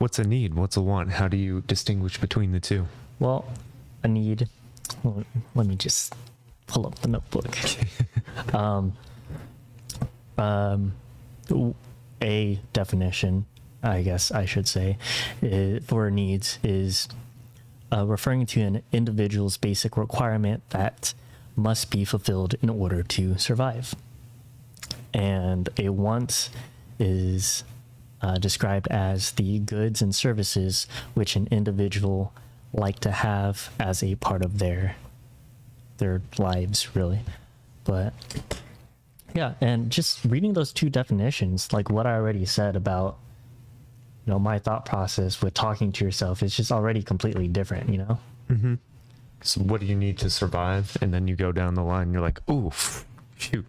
what's a need? What's a want? How do you distinguish between the two? Well, a need. Well, let me just pull up the notebook. A definition, I guess I should say, for needs is referring to an individual's basic requirement that must be fulfilled in order to survive. And a want is described as the goods and services which an individual like to have as a part of their lives, really. But yeah, and just reading those two definitions, like what I already said about, my thought process with talking to yourself is just already completely different, Mm-hmm. So what do you need to survive? And then you go down the line, you're like, oof, shoot.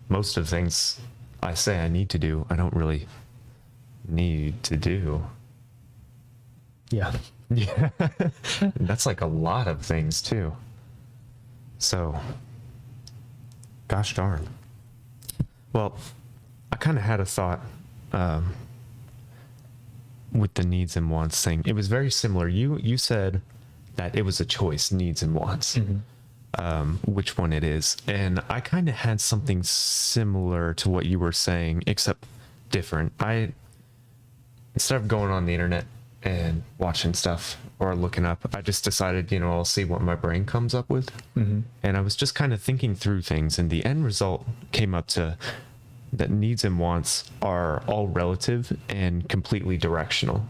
Most of the things I say I need to do, I don't really need to do. Yeah. Yeah. That's like a lot of things too. So, gosh darn. Well, I kind of had a thought with the needs and wants thing. It was very similar. You said that it was a choice, needs and wants, which one it is. And I kind of had something similar to what you were saying, except different. Instead of going on the internet and watching stuff or looking up, I just decided, I'll see what my brain comes up with. And I was just kind of thinking through things, and the end result came up to that needs and wants are all relative and completely directional,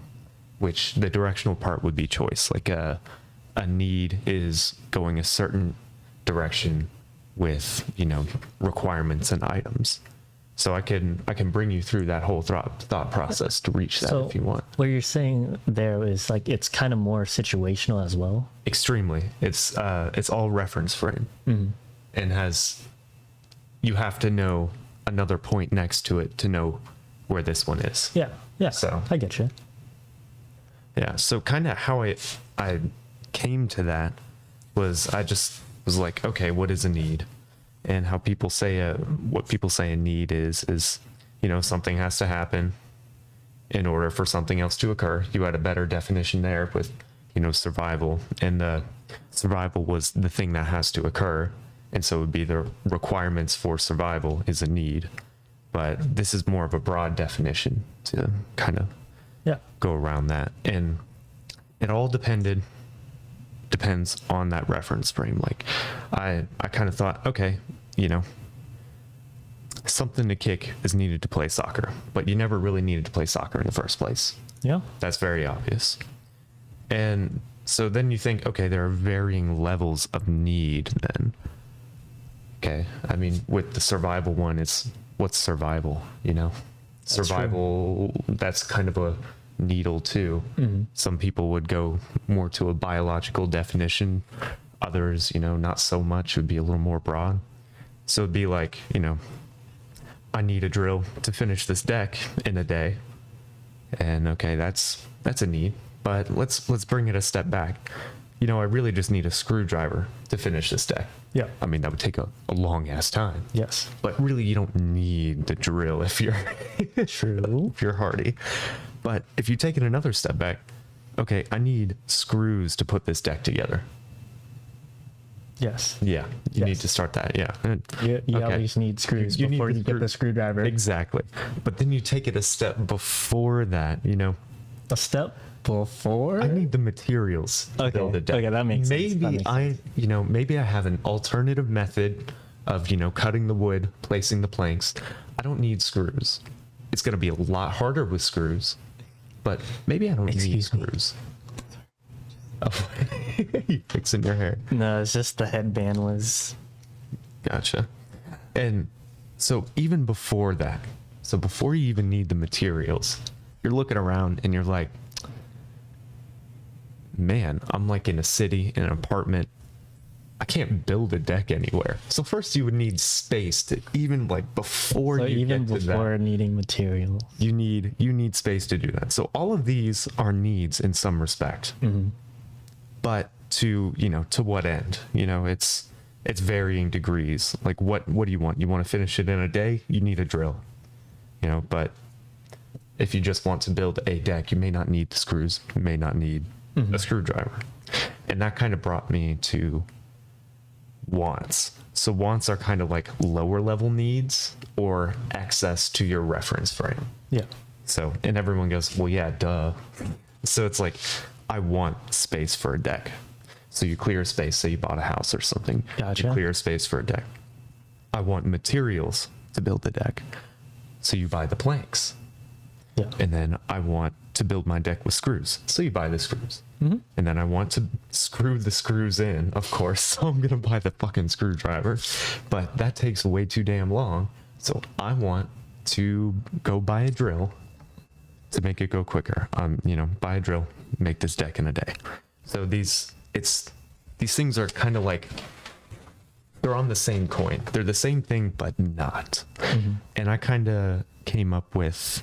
which the directional part would be choice. Like a need is going a certain direction with, requirements and items. So I can bring you through that whole thought process to reach that if you want. What you're saying there is like it's kind of more situational as well. Extremely. It's all reference frame, and you have to know another point next to it to know where this one is. Yeah. So I get you. Yeah. So kind of how I came to that was I just was like, okay, what is a need? And how people say what people say a need is something has to happen in order for something else to occur. You had a better definition there with survival, and the survival was the thing that has to occur, and so it would be the requirements for survival is a need. But this is more of a broad definition to kind of go around that, and it all depends on that reference frame. Like I kind of thought, okay, something to kick is needed to play soccer, but you never really needed to play soccer in the first place. Yeah. That's very obvious. And so then you think, okay, there are varying levels of need then. Okay. I mean, with the survival one, what's survival, survival, that's kind of a needle too. Some people would go more to a biological definition. Others, not so much, would be a little more broad. So it'd be like, I need a drill to finish this deck in a day. And okay, that's a need, but let's bring it a step back. I really just need a screwdriver to finish this deck. Yeah. I mean, that would take a long ass time. Yes. But really you don't need the drill if you're True. if you're hardy. But if you take it another step back, okay, I need screws to put this deck together. Yes. Yeah, you need to start that. Yeah. You at least need screws before you get the screwdriver. Exactly. But then you take it a step before that, A step before? I need the materials to build a deck. Okay, that makes sense. Maybe I have an alternative method of, cutting the wood, placing the planks. I don't need screws. It's going to be a lot harder with screws, but maybe I don't need screws. Oh, you fixing your hair? No, it's just the headband was. Gotcha. And so even before that, before you even need the materials, you're looking around and you're like, man, I'm like in a city, in an apartment. I can't build a deck anywhere. So first you would need space to even before needing materials. You need space to do that. So all of these are needs in some respect. But to what end? It's varying degrees. Like what do you want? You want to finish it in a day? You need a drill. But if you just want to build a deck, you may not need the screws, you may not need a screwdriver. And that kind of brought me to wants. So wants are kind of like lower level needs or access to your reference frame. Yeah. So, and everyone goes, well, yeah, duh. So it's like, I want space for a deck. So you clear space, say you bought a house or something. Gotcha. You clear space for a deck. I want materials to build the deck. So you buy the planks. Yeah. And then I want to build my deck with screws. So you buy the screws. And then I want to screw the screws in, of course. So I'm going to buy the fucking screwdriver. But that takes way too damn long. So I want to go buy a drill to make it go quicker. Buy a drill, make this deck in a day. So these things are kind of like, they're on the same coin. They're the same thing, but not. And I kind of came up with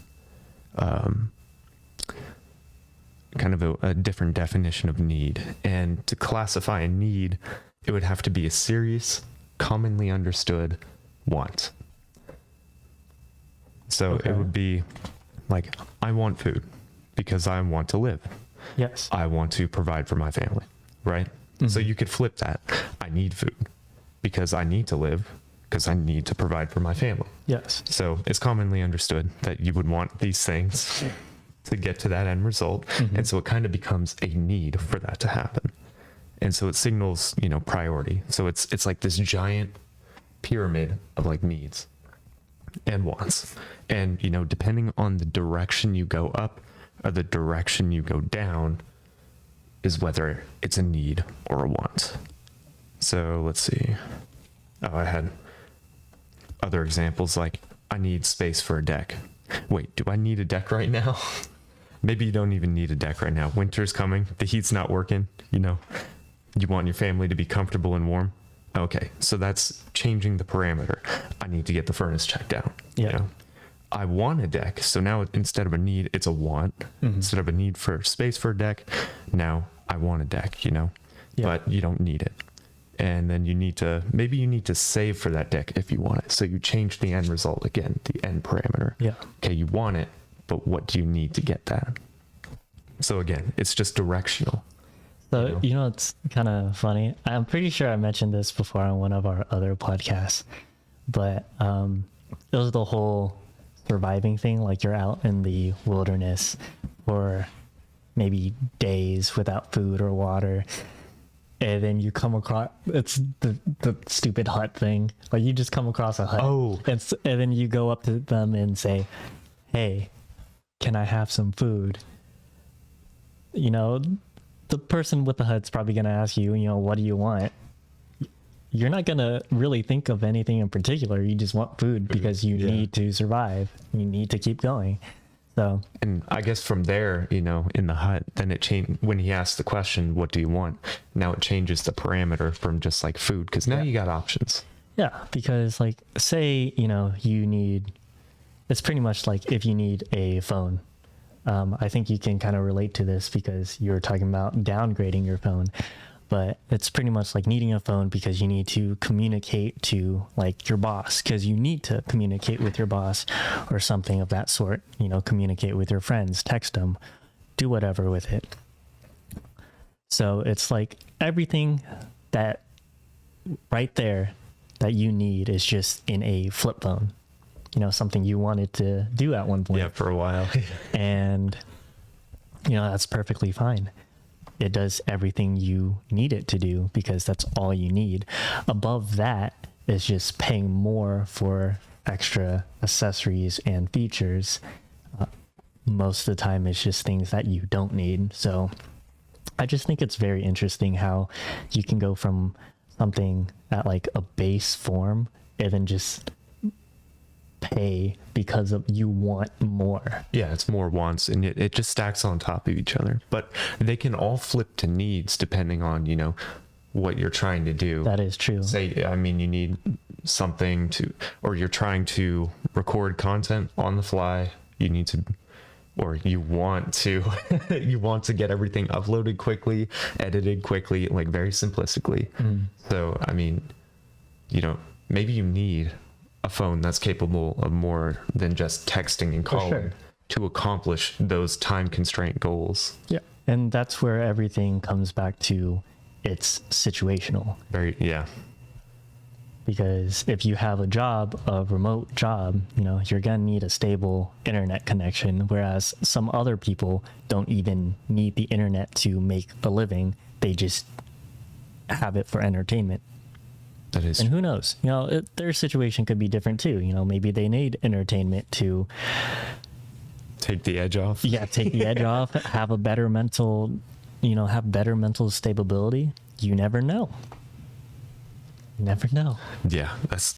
kind of a different definition of need. And to classify a need, it would have to be a serious, commonly understood want. So it would be like, I want food because I want to live. Yes. I want to provide for my family, right? So you could flip that. I need food because I need to live, because I need to provide for my family. Yes. So it's commonly understood that you would want these things to get to that end result. And so it kind of becomes a need for that to happen. And so it signals, priority. So it's like this giant pyramid of like needs and wants. And, depending on the direction you go up or the direction you go down is whether it's a need or a want. So let's see. Oh, I had other examples like, I need space for a deck. Wait, do I need a deck right now? Maybe you don't even need a deck right now. Winter's coming. The heat's not working. You want your family to be comfortable and warm. Okay, so that's changing the parameter. I need to get the furnace checked out. Yeah. I want a deck. So now instead of a need, it's a want. Instead of a need for space for a deck, now I want a deck, but you don't need it. And then maybe you need to save for that deck if you want it. So you change the end result again, the end parameter. Yeah. Okay, you want it, but what do you need to get that? So again, it's just directional. So, it's kind of funny. I'm pretty sure I mentioned this before on one of our other podcasts, but it was the whole surviving thing. Like, you're out in the wilderness for maybe days without food or water. And then you come across, it's the stupid hut thing. Like, you just come across a hut. Oh. And then you go up to them and say, hey, can I have some food? The person with the hut's probably going to ask you, what do you want? You're not going to really think of anything in particular. You just want food because you need to survive. You need to keep going. So, and I guess from there, in the hut, then it changed when he asked the question, what do you want? Now it changes the parameter from just like food, because now you got options. Yeah, because like, say, you need, it's pretty much like if you need a phone. I think you can kind of relate to this because you're talking about downgrading your phone, but it's pretty much like needing a phone because you need to communicate to like your boss, because you need to communicate with your boss or something of that sort, communicate with your friends, text them, do whatever with it. So it's like everything that right there that you need is just in a flip phone. Something you wanted to do at one point. Yeah, for a while. And, that's perfectly fine. It does everything you need it to do because that's all you need. Above that is just paying more for extra accessories and features. Most of the time, it's just things that you don't need. So I just think it's very interesting how you can go from something at like a base form and then just pay because of you want more. Yeah, it's more wants, and it just stacks on top of each other. But they can all flip to needs depending on, what you're trying to do. That is true. Say, you need something or you're trying to record content on the fly. You need to, or you want to, you want to get everything uploaded quickly, edited quickly, like very simplistically. So, maybe you need a phone that's capable of more than just texting and calling. Sure. to accomplish those time constraint goals. Yeah. And that's where everything comes back to it's situational. Very, yeah. Because if you have a remote job, you're going to need a stable internet connection, whereas some other people don't even need the internet to make a living. They just have it for entertainment. That is. And who knows? Their situation could be different too. Maybe they need entertainment to take the edge off. Yeah, take the edge off, have a better mental, have better mental stability. You never know. Never know. Yeah, that's